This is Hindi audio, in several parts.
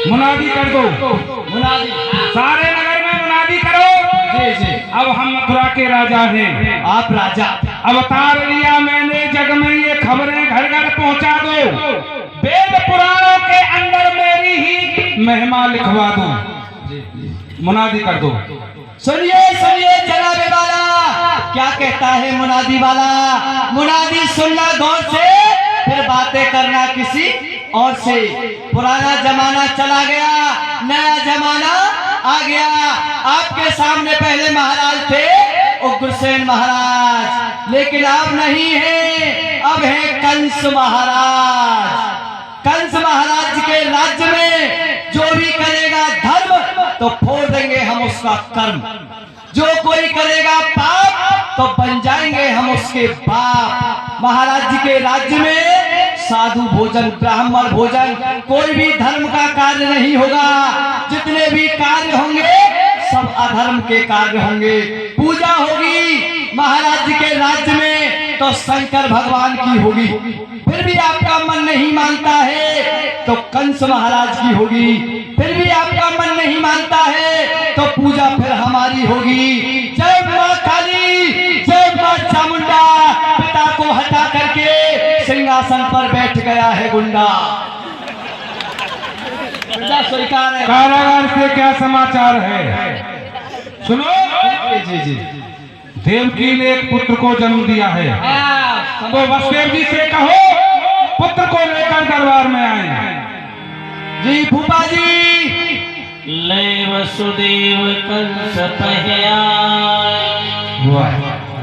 मुनादी कर दो, मुनादी सारे नगर में मुनादी करो। जी जी। अब हम मथुरा के राजा हैं। आप राजा? अवतार लिया मैंने, जग में ये खबरें घर घर पहुंचा दो। वेद पुराणों के अंदर मेरी ही महिमा लिखवा दो। मुनादी कर दो। सुनिए सुनिए जनाबे वाला, क्या कहता है मुनादी वाला? मुनादी सुनना गौर से, फिर बातें करना किसी और से। पुराना जमाना चला गया, नया जमाना आ गया। आपके सामने पहले महाराज थे उग्रसेन महाराज, लेकिन अब नहीं है, अब है कंस महाराज। कंस महाराज के राज्य में जो भी करेगा धर्म तो फोड़ देंगे हम उसका कर्म, जो कोई करेगा पाप तो बन जाएंगे हम उसके बाप। महाराज जी के राज्य में साधु भोजन, ब्राह्मण भोजन, कोई भी धर्म का कार्य नहीं होगा। जितने भी कार्य होंगे सब अधर्म के कार्य होंगे। पूजा होगी महाराज जी के राज्य में तो शंकर भगवान की होगी। फिर भी आपका मन नहीं मानता है तो कंस महाराज की होगी। फिर भी आपका मन नहीं मानता है तो पूजा फिर हमारी होगी। जय मां काली, जय मां चामुंडा। पिता को हटा करके सिंहासन पर बैठ गया है गुंडा। स्वीकार है। कारागार से क्या समाचार है? सुनो। जी जी। देवकी ने एक पुत्र को जन्म दिया है, तो वसुदेव जी से कहो पुत्र को लेकर दरबार में आए। जी फूफा जी। ले वसुदेव कंस पहया।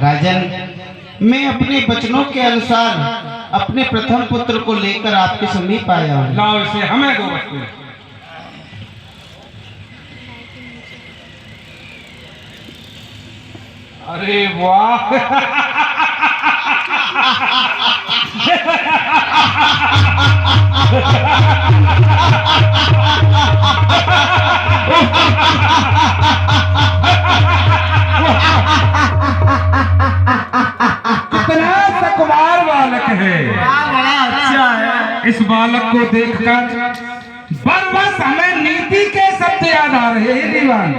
राजन, मैं अपने वचनों के अनुसार अपने प्रथम पुत्र को लेकर आपके समीप आया हूँ। लाओ इसे हमें दो वस्तु। अरे वाह कितना सकुमार बालक है। बड़ा अच्छा है। इस बालक को देखकर बरबस हमें नीति के शब्द याद आ रहे हैं। दीवान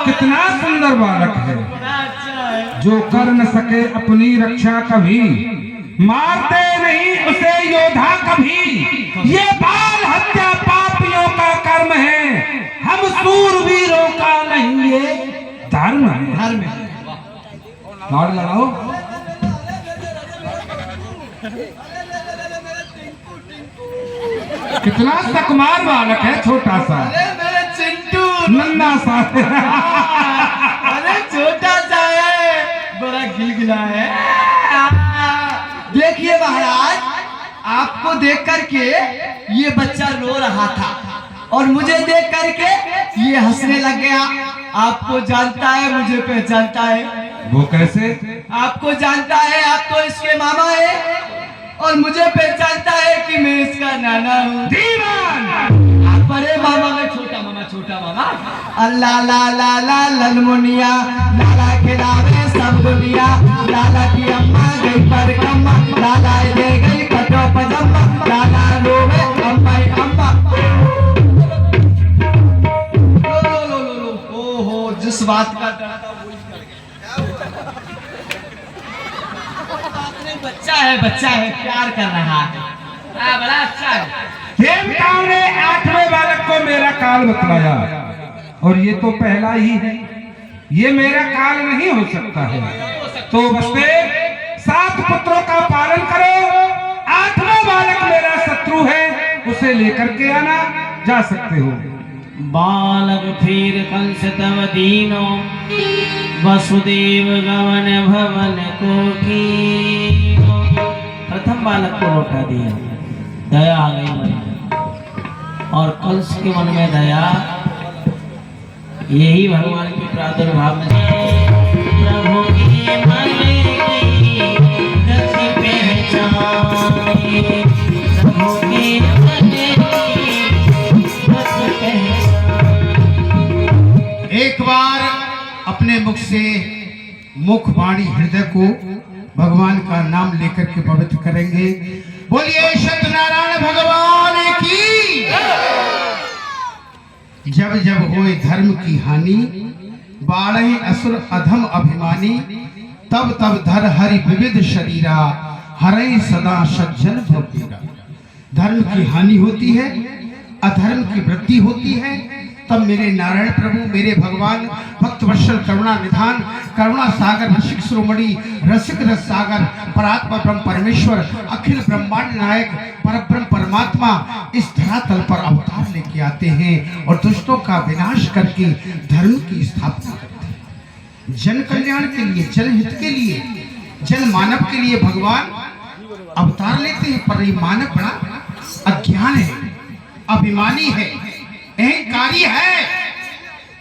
कितना सुंदर बालक है, जो कर न सके अपनी रक्षा कभी, मारते नहीं उसे योद्धा कभी। ये बाल हत्या पापियों का कर्म है, हम सूरवीरों का नहीं ये धर्म है। धर्म है। और लगाओ। कितना सकमार बालक है, छोटा सा। मेरे चिंटू नन्ना सा। अरे छोटा सा है, बड़ा गिलगिला है। देखिए महाराज, आपको देख करके ये बच्चा रो रहा था और मुझे देख करके ये हंसने लग गया। आपको जानता है, मुझे पहचानता है। वो कैसे? आपको जानता है, आप तो इसके मामा है और मुझे पहचानता है कि मैं इसका नाना हूँ। दीवान आप बड़े मामा में छोटा मामा, छोटा मामा। अल्लाह ला ला ला ललमुनिया, लाला खिलावे सब दुनिया। लाला की अम्मा गई पर कम्मा, लाला दे गई कटो पजम्मा। लाला रोवे अम्मा अम्मा। लो लो लो लो। ओहो, जिस बात का डर था वही कर गया। बच्चा है, बच्चा है, प्यार कर रहा है। बड़ा अच्छा है। देवताओं ने 8वें बालक को मेरा काल बतलाया और ये तो पहला ही है, ये मेरा काल नहीं हो सकता है। तो वसुदेव 7 पुत्रों का पालन करो। 8वां बालक मेरा शत्रु है, उसे लेकर के आना, जा सकते हो। बालक फिर कंस तव दीनो, वसुदेव गवन भवन कोठीनो। प्रथम बालक को लौटा दिया, दया आ गई मन में, और कंस के मन में दया, यही भगवान के प्रादुर्भाव में। प्रभु के मन की रखी पहचानी, प्रभु के मन की रखी पहचानी। एक बार अपने मुख से मुख वाणी हृदय को भगवान का नाम लेकर के पवित्र करेंगे। बोलिए सत्यनारायण भगवान की। जब जब होए धर्म की हानि, बाढ़े असुर अधम अभिमानी, तब तब धर हरि विविध शरीरा, हरे सदा सज्जन भोगीरा। धर्म की हानि होती है, अधर्म की वृद्धि होती है, तब मेरे नारायण प्रभु, मेरे भगवान, भक्त वत्सल, करुणा निधान, करुणा सागर, रसिक शिरोमणि, रसिक रस सागर, परात्मा ब्रह्म परमेश्वर, अखिल ब्रह्मांड नायक, परब्रह्म परमात्मा इस धरातल पर अवतार लेके आते हैं और दुष्टों का विनाश करके धर्म की स्थापना करते हैं। जन कल्याण के लिए, जनहित के लिए, जन मानव के लिए भगवान अवतार लेते हैं। पर ये मानव बड़ा अज्ञान है, अभिमानी है, अहंकारी है,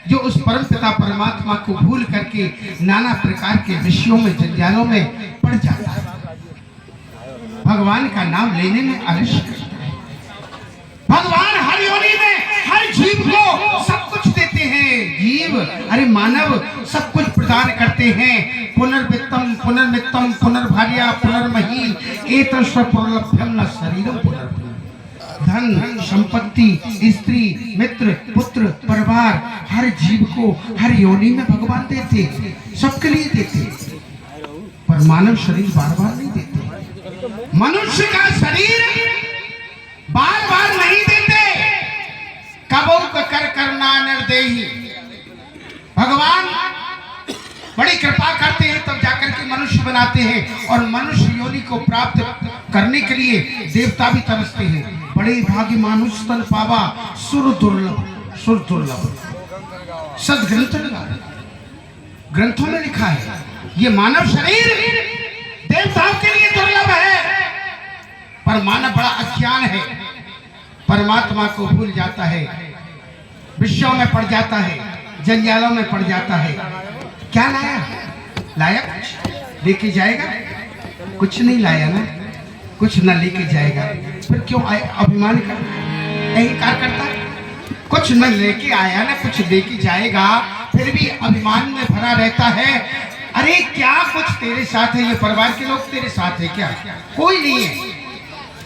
जो उस परम पिता परमात्मा को भूल करके नाना प्रकार के विषयों में, जंजालों में पड़ जाता है। भगवान का नाम लेने में आलस्य करता है। भगवान हर योनि में हर जीव को सब कुछ देते हैं। जीव, अरे मानव सब कुछ प्रदान करते हैं। पुनर्वित्तम पुनर्मित्तम पुनर्भार्या पुनर्मही एतस्य पुनर्लभ्यम न शरीरम पुनर्भूम। धन, संपत्ति, स्त्री, मित्र, पुत्र, परिवार, हर जीव को हर योनि में भगवान देते, सबके लिए देते, पर मानव शरीर बार बार नहीं देते। मनुष्य का शरीर बार बार नहीं देते। कबो कर करना निर्देही। भगवान बड़ी कृपा करते हैं, तब जाकर के मनुष्य बनाते हैं, और मनुष्य योनि को प्राप्त करने के लिए देवता भी तरसते हैं। बड़े भाग्य मानुष तन पावा, सुर दुर्लभ, सुर दुर्लभ। सदग्रंथ ग्रंथों में लिखा है ये मानव शरीर देवताओं के लिए दुर्लभ है, पर मानव बड़ा अज्ञान है, परमात्मा को भूल जाता है, विषयों में पड़ जाता है, जंजालों में पड़ जाता है। क्या लाया? लाया कुछ लेके जाएगा? कुछ नहीं लाया ना, कुछ न लेके जाएगा, फिर क्यों अभिमान कर, अहंकार करता? कुछ न लेके आया ना, कुछ लेके जाएगा, फिर भी अभिमान में भरा रहता है। अरे क्या कुछ तेरे साथ है? ये परिवार के लोग तेरे साथ है क्या? कोई नहीं है।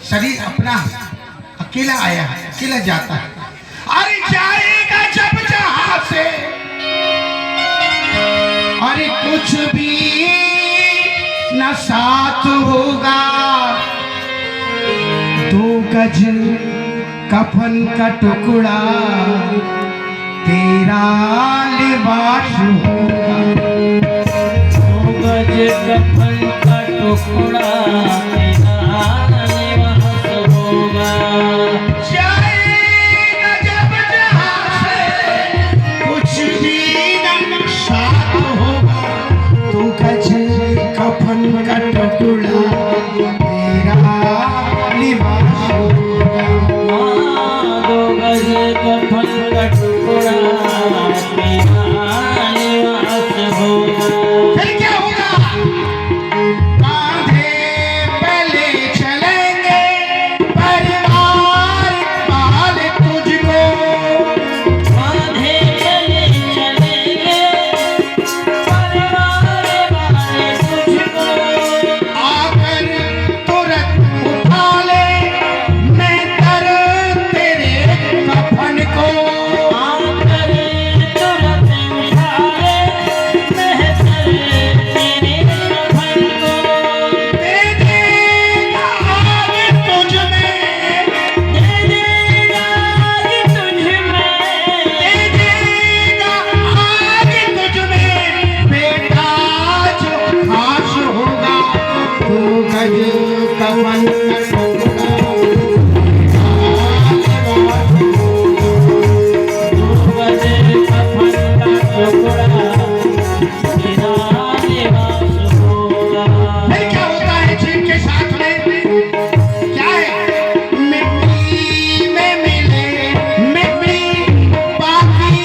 शरीर अपना अकेला आया है, अकेला जाता है। अरे जाएगा जब जहां से, अरे कुछ भी न साथ होगा, 2 गज कफन का टुकड़ा तेरा लिबास होगा। 2 गज कफन का टुकड़ा तेरा लिबास होगा। जाएगा जब जहां से, कुछ भी न साथ होगा, 2 गज कफन का टुकड़ा तेरा लिबास होगा। 2 गज कफन का टुकड़ा तेरा लिबास होगा। फिर क्या होगा? कांधे पे ले चलेंगे परिवार वाले तुझको, कांधे चले चलेंगे परिवार वाले तुझको, आकर तुरंत उठा ले मैं कर तेरे कफन को। आकर तुरंत उठा ले महतर तेरे कफन को। दे देगा आग तुझ में, दे देगा आग तुझ में, दे देगा आग तुझ में, बेटा जो खास होगा, 2 गज कफन का टुकड़ा फिर क्या होता है जीव के साथ में? क्या है? मिट्टी में मिले मिट्टी, बाकी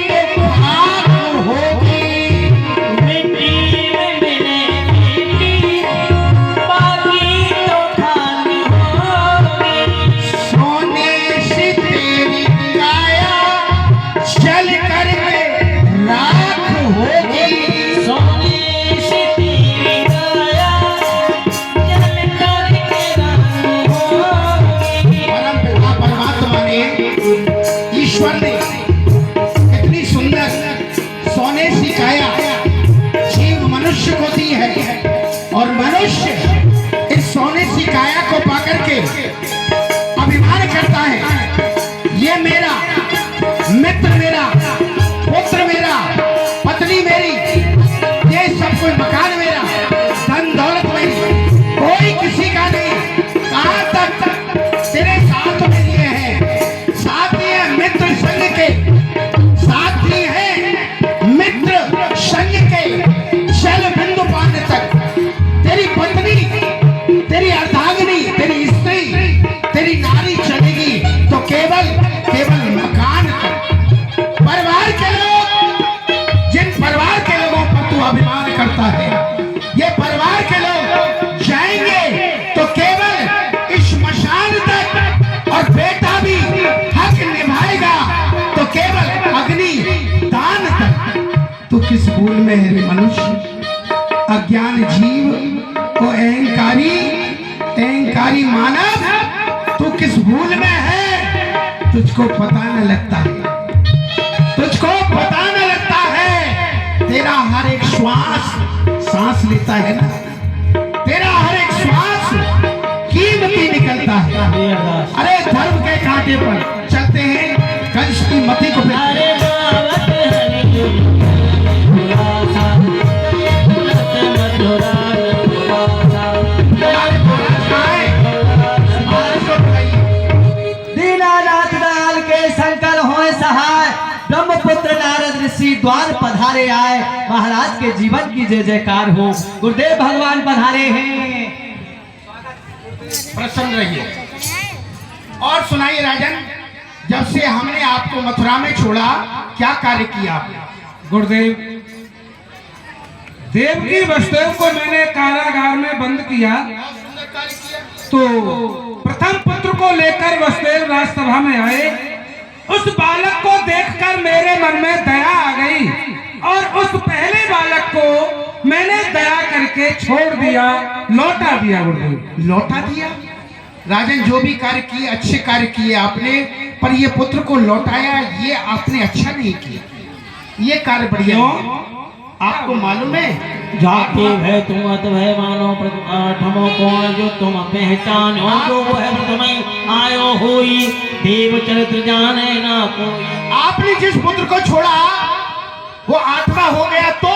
तो खाक होगी। मिट्टी में मिले मिट्टी, बाकी तो खाक मनुष्य इस सोने सी काया को पाकर के अभिमान करता है, ये मेरा मित्र, मेरा पुत्र, मेरा पत्नी, मेरी, ये सब कोई मकान मेरा, धन दौलत मेरी, कोई किसी का नहीं। कहाँ तक तेरे साथ में लिए हैं, साथी है मित्र संग के, साथी है मित्र संग के, जल बिंदु पान तक। तेरी पत्नी, तेरी अर्धांगिनी, तेरी स्त्री, तेरी नारी चलेगी तो केवल केवल मकान तक। परिवार के लोग, जिन परिवार के लोगों पर तू अभिमान करता है, ये परिवार के लोग जाएंगे तो केवल इस श्मशान तक, और बेटा भी हक निभाएगा तो केवल अग्नि दान तक। तू किस भूल में है रे मनुष्य, अज्ञान जीव और अहंकारी मानव, तू किस भूल में है, तुझको पता न लगता है, तुझको पता न लगता है। तेरा हर एक श्वास सांस लेता है ना, तेरा हर एक श्वास कीमती निकलता है। अरे धर्म के कांटे पर चलते हैं, कंस की मति को दीनानाथ दयाल के शंकर होए सहाय, ब्रह्मपुत्र नारद ऋषि द्वार पधारे आए। महाराज के जीवन की जय जयकार हो। गुरुदेव भगवान पधारे हैं। प्रसन्न रहिए और सुनाइए राजन, जब से हमने आपको मथुरा में छोड़ा क्या कार्य किया आपने? गुरुदेव, देवकी वसुदेव को मैंने कारागार में बंद किया तो प्रथम पुत्र को लेकर वसुदेव राजसभा में आए। उस बालक को देखकर मेरे मन में दया आ गई और उस पहले बालक को मैंने दया करके छोड़ दिया, लौटा दिया। गुरुदेव, लौटा दिया? राजन, जो भी कार्य किए अच्छे कार्य किए आपने, पर ये पुत्र को लौटाया ये आपने अच्छा नहीं किया। ये कार्य बढ़िया नहीं। आपको मालूम है जाति भय तुम अत भय मानो प्रथमो कौन जो तुम पहचानो, जो है प्रथम आयो होई देव चरित्र जाने ना कोई। आपने जिस पुत्र को छोड़ा वो 8वां हो गया तो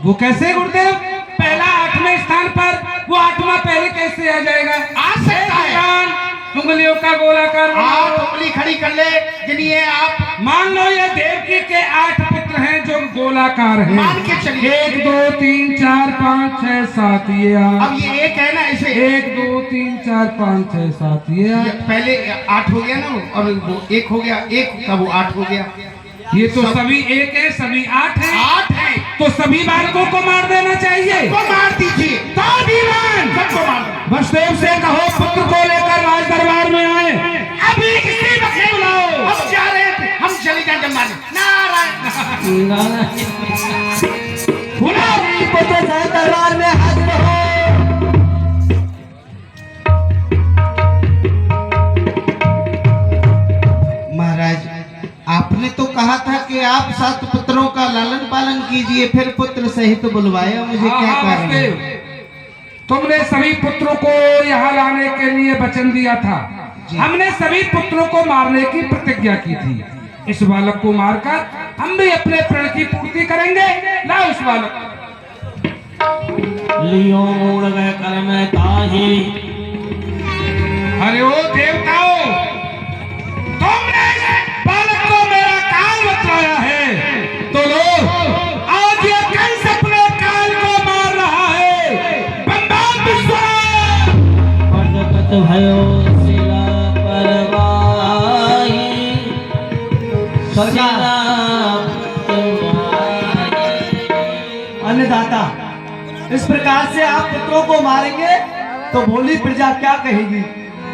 वो कैसे गुरुदेव? पहला 8वें स्थान पर, वो 8वां पहले कैसे आ जाएगा? आ सकता है। उंगलियों का गोलाकार आप उंगली खड़ी कर ले, गिनिए आप। मान लो ये देवकी के 8 पुत्र हैं जो गोलाकार हैं। मान के चलिए 1 2 3 4 5 6 7 ये अब ये एक है ना, ऐसे 1 2 3 4 5 6 7 ये पहले 8 हो गया ना, और वो 1 हो गया, 1 का वो 8 हो गया। ये तो सभी 1 है, सभी 8 है। 8 है तो सभी बालकों को मार देना चाहिए। सबको मार दीजिए, सबको मार दो। वसुदेव से कहो पुत्र को लेकर राज दरबार में आए। अभी किसी वक्त बुलाओ। हम जा रहे थे, हम चले जाए जमाने। नारायण पुनः पुत्र राज दरबार में हाजिर हो। महाराज, आपने तो कहा था कि आप 7 पुत्रों का लालन पालन कीजिए, फिर पुत्र सहित बुलवाया, मुझे क्या कारण है? तुमने सभी पुत्रों को यहाँ लाने के लिए वचन दिया था। हमने सभी पुत्रों को मारने की प्रतिज्ञा की थी। इस बालक को मारकर हम भी अपने प्रण की पूर्ति करेंगे। लाओ इस बालक लियो मूड़ गए कर्म ताही। अरे ओ देवताओं, तुमने बालक को मेरा काल बतलाया है तो लो, आज ये कंस अपने काल को मार रहा है। बंबाल विश्वास पटकत भयो शिला परवाही। अन्नदाता, इस प्रकार से आप पुत्रों को मारेंगे तो भोली प्रजा क्या कहेगी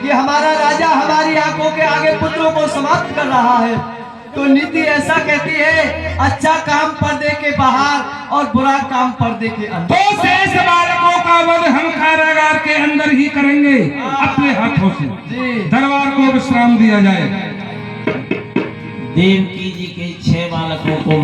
कि हमारा राजा हमारी आंखों के आगे पुत्रों को समाप्त कर रहा है। तो नीति ऐसा कहती है, अच्छा काम पर्दे के बाहर और बुरा काम पर्दे के अंदर। तो शेष बालकों का वध हम कारागार के अंदर ही करेंगे अपने हाथों से। दरबार को विश्राम दिया जाए। देवकी जी के 6 बालकों को